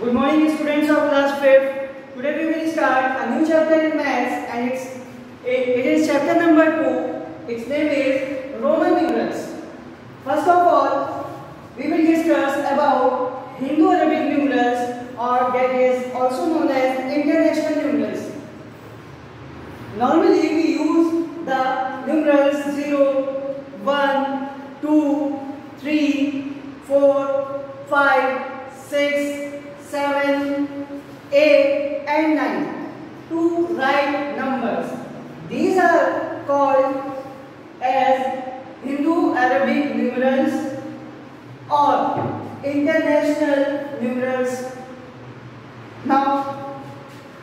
Good morning, students of class 5th. Today we will start a new chapter in maths, and it is chapter number 2. Its name is Roman numerals. First of all, we will discuss about Hindu-Arabic numerals, or that is also known as international numerals. Normally we use the numerals 0, 1, 2, 3, 4, 5, 6, 7, 8 and 9 to write numbers. These are called as Hindu-Arabic numerals or international numerals. Now,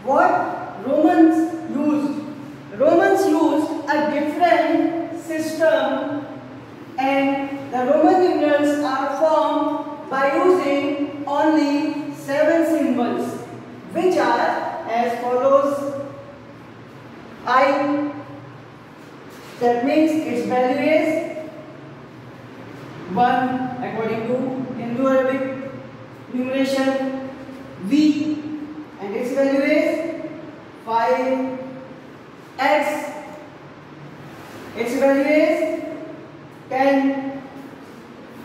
what Romans used? Romans used a different system, and the Roman numerals are formed by using only 7 symbols, which are as follows. I, that means its value is 1 according to Hindu-Arabic numeration. V, and its value is 5. X, its value is 10.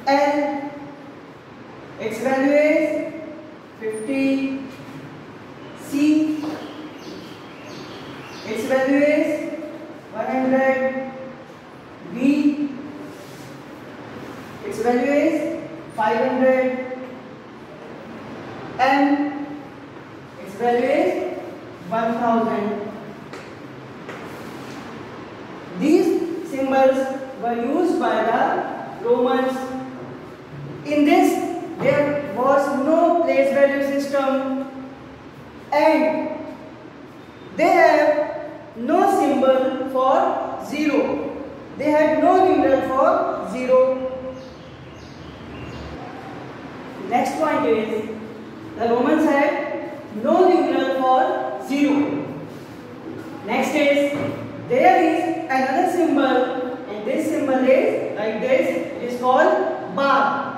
L, its value is 50. C, its value is 100. B, its value is 500. M, its value is 1000. These symbols were used by the Romans. In this, there was no place value system, and they have no symbol for 0. They had no numeral for 0. Next point is, the Romans had no numeral for 0. Next is, there is another symbol, and this symbol is like this. It is called bar.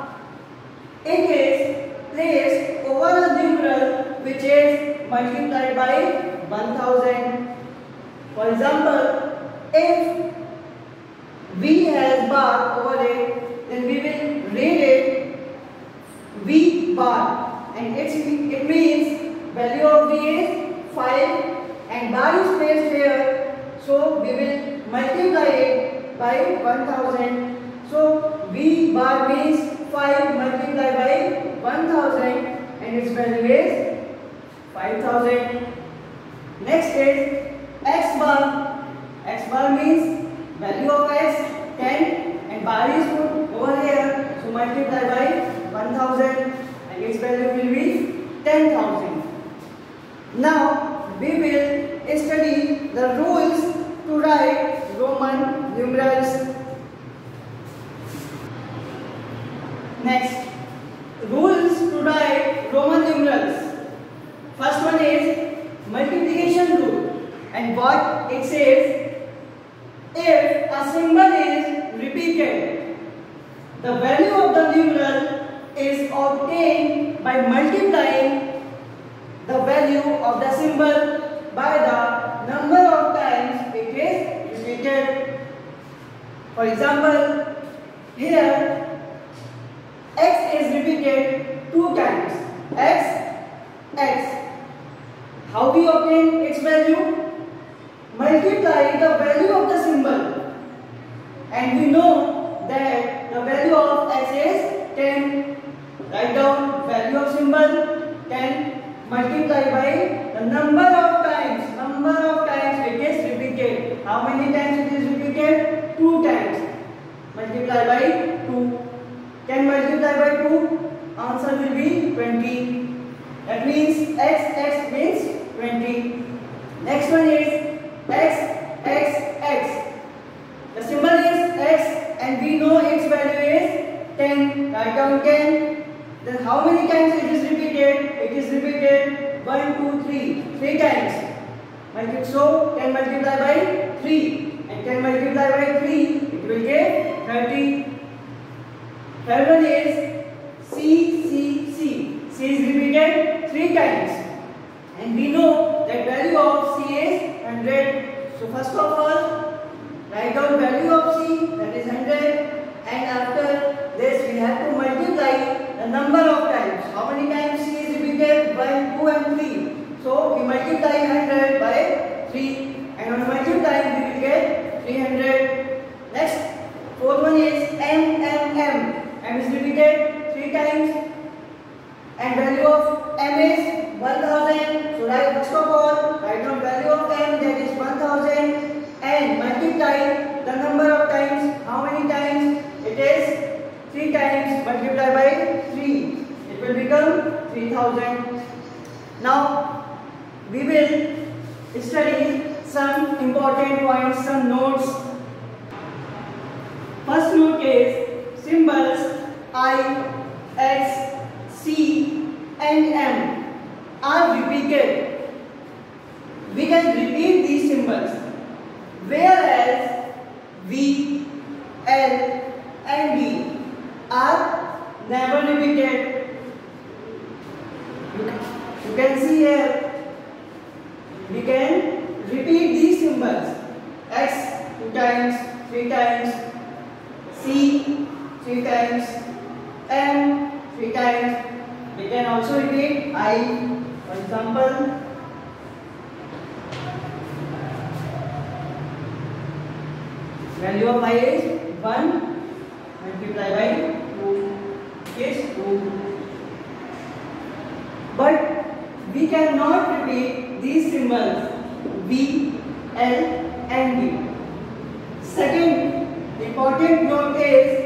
It is placed over a numeral which is multiplied by 1000. For example, if V has bar over it, then we will read it V bar, and it means value of V is 5, and bar is placed here. So we will multiply it by 1000. So V bar means 5 multiplied by 1000, and its value is 5000. Next is X bar. X bar means value of X 10, and bar is put over here. So multiply by 1000, and its value will be 10,000. Now we will study the rules to write Roman numerals. Next, rules to write Roman numerals. First one is multiplication rule, and what it says: if a symbol is repeated, the value of the numeral is obtained by multiplying the value of the symbol by the number of times it is repeated. For example, here X is repeated 2 times. X. How we obtain its value? Multiply the value of the symbol, and we know that the value of X is 10. Write down value of symbol 10 multiplied by the number of times it is repeated. How many times it is repeated? 2 times. Multiply by 2. 10 multiplied by 2, answer will be 20. That means X means 20. Next one is X. The symbol is X, and we know its value is 10. Write down 10. Then how many times it is repeated? It is repeated 1, 2, 3 times. So 10 multiplied by 3, and 10 multiplied by 3, it will give 30. Third one is C. C is repeated 3 times. And we know that value of C is 100. So first of all, write down value of C, that is 100. And after this, we have to multiply the number of times. How many times C is repeated? 1, 2 and 3. So we multiply 100 by 3. And on multiplying, we will get 300. Next, fourth one is M. M is repeated 3 times. And value of M is 1000. So write first of all, write down value of M, that is 1000, and multiply the number of times. How many times? It is 3 times. Multiply by 3. It will become 3000. Now we will study some important points, some notes. First note is symbols I, X, C and M are repeated. We can repeat these symbols, whereas V, L and D are never repeated. You can see here, we can repeat these symbols. X 2 times, 3 times, C 3 times, M 3 times. We can also repeat I. For example, value of I is 1, multiply by 2 is 2. But we cannot repeat these symbols V, L and D. Second important note is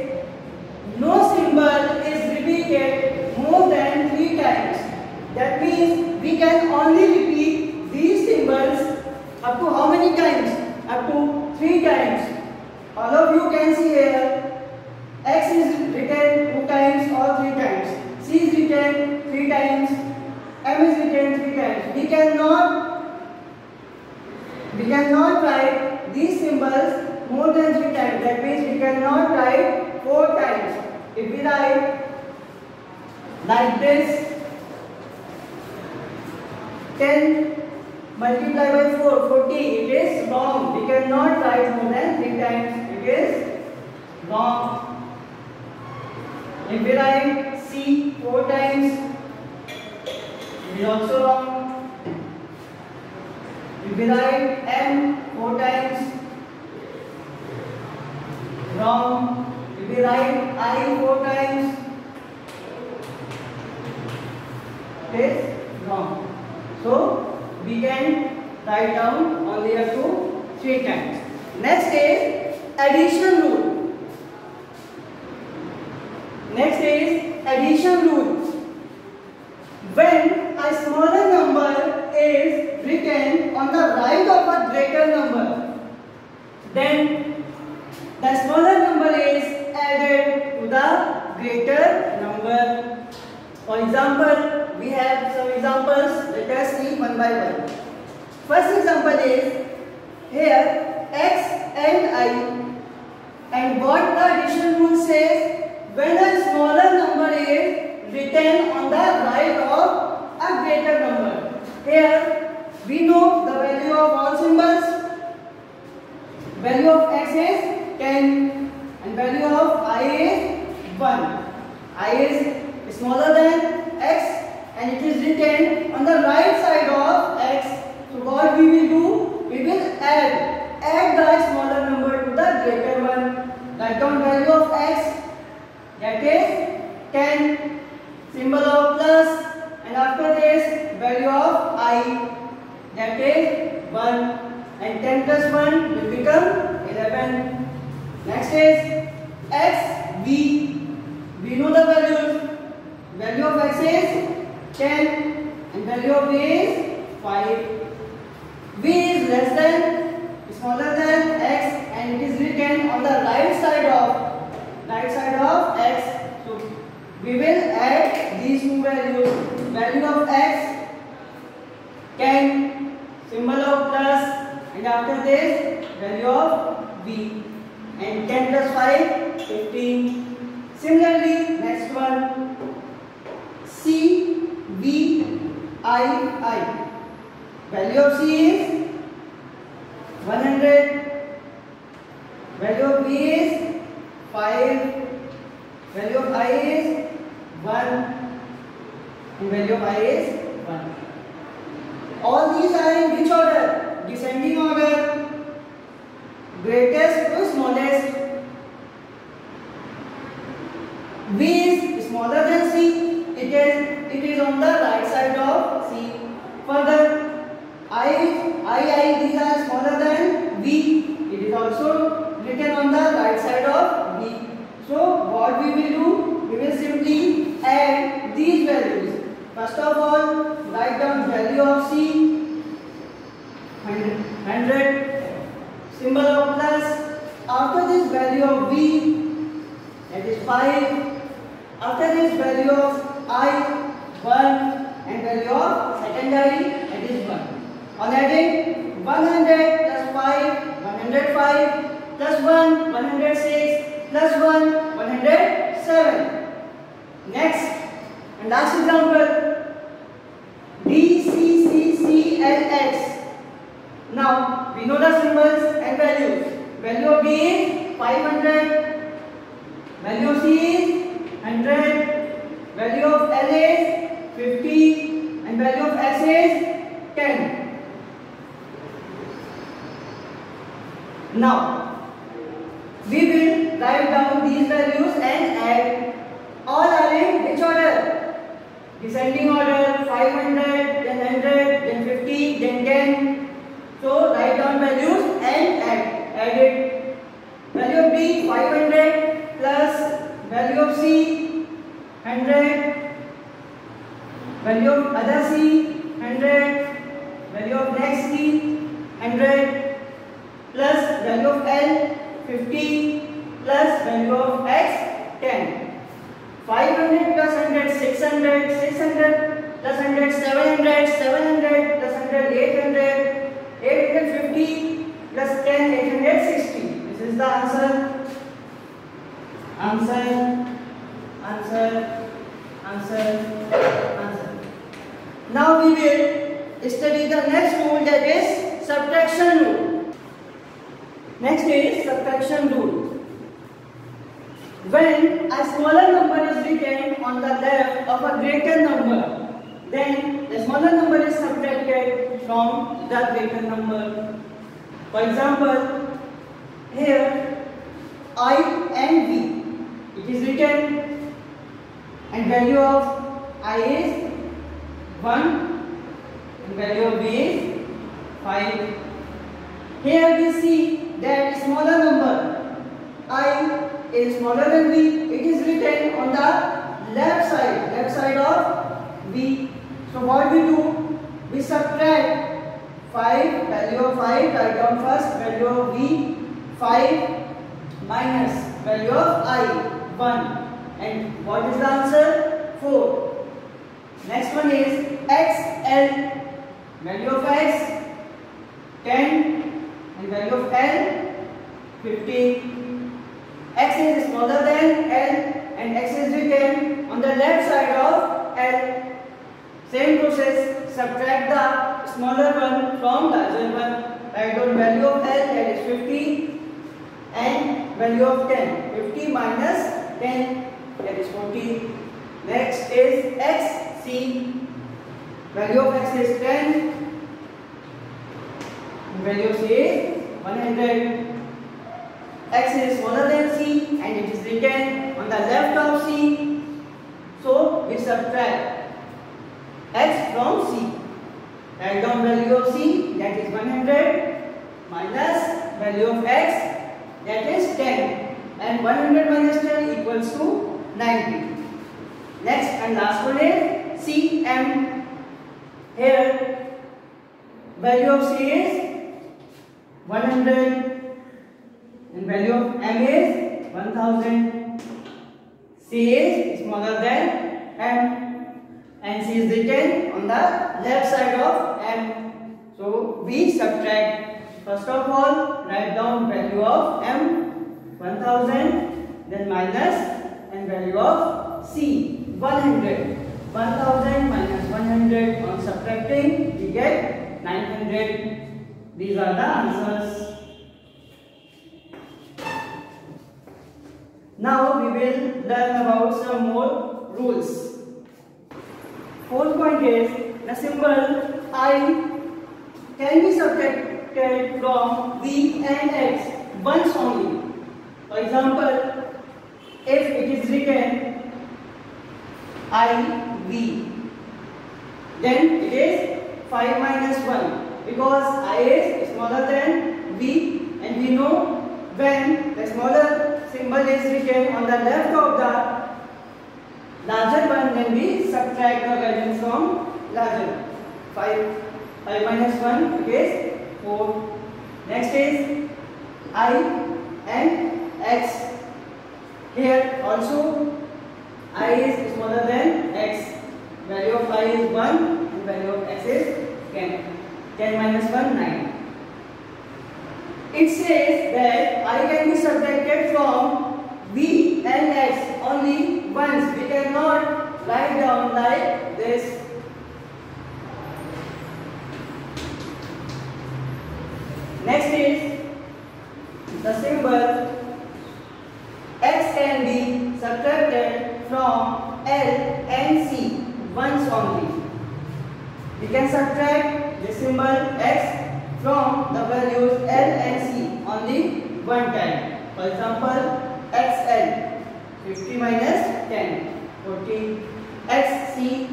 no symbol is repeated more than 3 times. That means we can only repeat these symbols up to how many times? Up to 3 times. All of you can see here, X is written 2 times or 3 times. C is written 3 times. M is written 3 times. We cannot write these symbols more than 3 times. That means we cannot write 4 times. If we write like this, 10 multiplied by 4, 40, it is wrong. We cannot write more than 3 times. It is wrong. If we write C 4 times, it is also wrong. If we write M 4 times, wrong. If we write I 4 times, it is wrong. So we can write down only up to 3 times. Next is addition rule. Next is addition rule. When a smaller number is written on the right of a greater number, then the smaller number is added to the greater number. For example, we have some examples. Let us see one by one. First example is here X and I, and what the addition rule says, when a smaller number is written on the right of a greater number. Here we know the value of all symbols. Value of X is 10 and value of I is 1. I is smaller than X and it is written on the right side of X. So what we will do? We will add the smaller number to the greater one. Write down value of X, that is 10, symbol of plus, and after this value of I, that is 1, and 10 plus 1 will become 11. Next is X, V. We know the values. Value of X is 10 and value of V is 5. V is less than, smaller than X, and it is written on the right side of X. So we will add these two values. Value of X 10, symbol of plus, and after this value of V, and 10 plus 5 15. Similarly, next one C, V I. Value of C is 100. Value of B is 5. Value of I is 1. And value of I is 1. All these are in which order? Descending order. Greatest to smallest. V is smaller than C. It is on the right side of C. Further, I, these are smaller than V. It is also written on the right side of V. So what we will do? We will simply add these values. First of all, write down value of C, 100, symbol of plus. After this, value of V, that is 5. After this, value of I, 1, and value of secondary, that is 1. On adding 100 plus 5, 105, plus 1, 106, plus 1, 107. Next and last example, DCCCLX. Now we know the symbols and values. Value of D is 500. Value of C is 100. Value of L is 50. And value of S is 10. Now we will write down these values and add. All are in which order? Descending order. 500, then 100, then 50, then 10. So write down values and add it. Value of B 500 plus value of C 100. Value of other C 100. Value of next C 100 plus value of L 50 plus value of X 10. 500 plus 100 600. 600 plus 100 700. 700 plus 100 800. 850 plus 10 860. This is the answer. Answer. Now we will study the next rule, that is subtraction rule. Next is subtraction rule. When a smaller number is written on the left of a greater number, then the smaller number is subtracted from the greater number. For example, here I and V. It is written, and value of I is 1 and value of B is 5. Here we see that smaller number I is smaller than V. It is written on the left side of V. So what we do? We subtract 5, value of 5, write down first, value of V 5 minus value of I 1. And what is the answer? 4. Next one is XL. Value of X 10 and value of L 50. X is smaller than L and X is written on the left side of L. Same process, subtract the smaller one from larger one. Write down value of L, that is 50, and value of 10. 50 minus 10, that is 40. Next is XC. Value of X is 10. Value of C is 100. X is smaller than C and it is written on the left of C. So we subtract X from C. Write down value of C, that is 100, minus value of X, that is 10. And 100 minus 10 equals to 90. Next and last one is CM. Here value of C is 100 and value of M is 1000. C is smaller than M and C is written on the left side of M. So we subtract. First of all, write down value of M 1000, then minus and value of C 100. 1000 minus 100 on subtraction. 900. These are the answers. Now we will learn about some more rules. Fourth point is the symbol I can be subtracted from V and X once only. For example, if it is written IV, then it is 5 minus 1 because I is smaller than V, and we know when the smaller symbol is written on the left of the larger one, then we subtract the value from larger. 5 minus 1 it is 4. Next is I and X. Here also I is smaller than X. Value of I is 1 and value of X is 10. 10 minus 1, 9. It says that I can be subtracted from V and X only once. We cannot write down like this. Next is the symbol X can be subtracted from L and C once only. We can subtract the symbol X from the values L and C only one time. For example, XL 50 minus 10 40. XC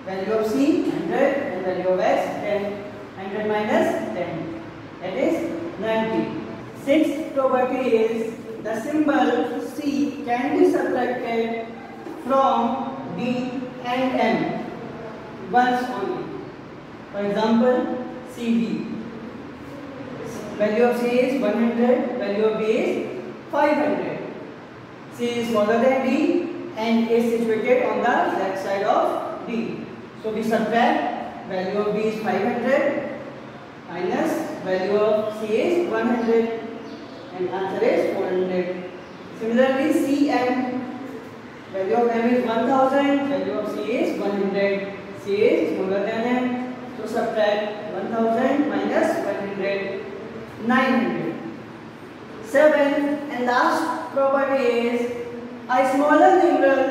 value of C 100 and value of X 10. 100 minus 10, that is 90. Sixth property is the symbol C can be subtracted from D and M once only. For example, CB. Value of C is 100, value of B is 500. C is smaller than D and is situated on the left side of D. So we subtract, value of B is 500 minus value of C is 100 and answer is 400. Similarly, CM, value of M is 1000, value of C is 100. C is smaller than M. So subtract 1000 minus 100, 900. Seventh and last property is a smaller numeral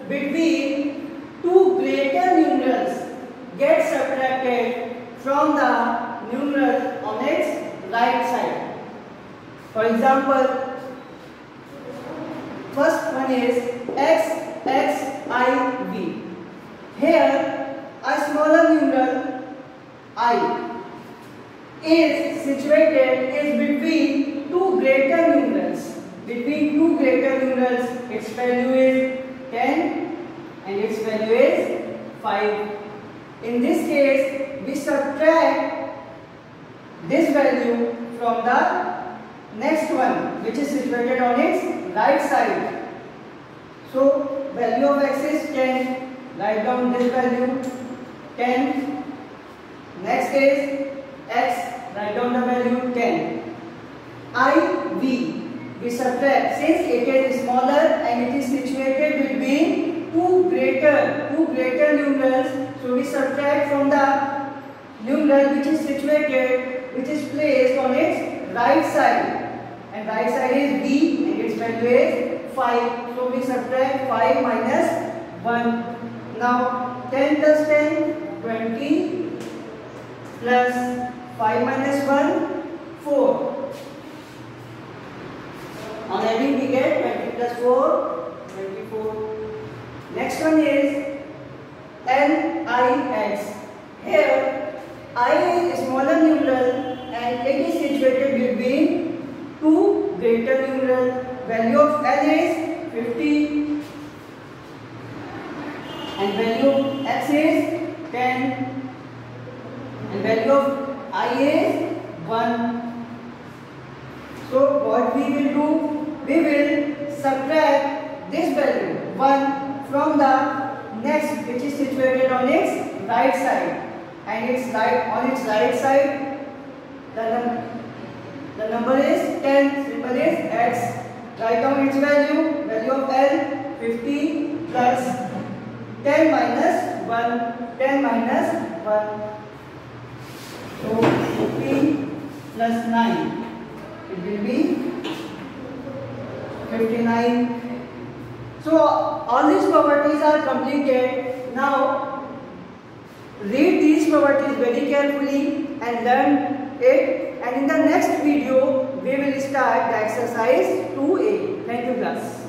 between two greater numerals gets subtracted from the numeral on its right side. For example, first one is XXIV. Here a smaller numeral I is situated between two greater numerals. Between two greater numerals, its value is 10 and its value is 5. In this case, we subtract this value from the next one, which is situated on its right side. So, value of X is 10. Write down this value 10. Next is X, write down the value 10. IV, we subtract, since it is smaller and it is situated between two greater numerals, so we subtract from the numeral which is situated, which is placed on its right side, and right side is B and its value is 5. So we subtract 5 minus 1. Now 10 plus 10, 20. Plus 5 minus 1, 4. On adding we get 20 plus 4, 24. Next one is NIX. Here I is a smaller numeral and it is situated between two greater numerals. Value of L is 50 and value of X is 10. And value of I is 1. So what we will do? We will subtract this value 1 from the next, which is situated on its right side, and its on its right side the number is 10. Symbol is X. Write down its value. Value of L 50 plus 10 minus 1. 10 minus 1. So plus 9. It will be 59. So all these properties are completed. Now read these properties very carefully and learn it. And in the next video we will start the exercise 2A. Thank you class.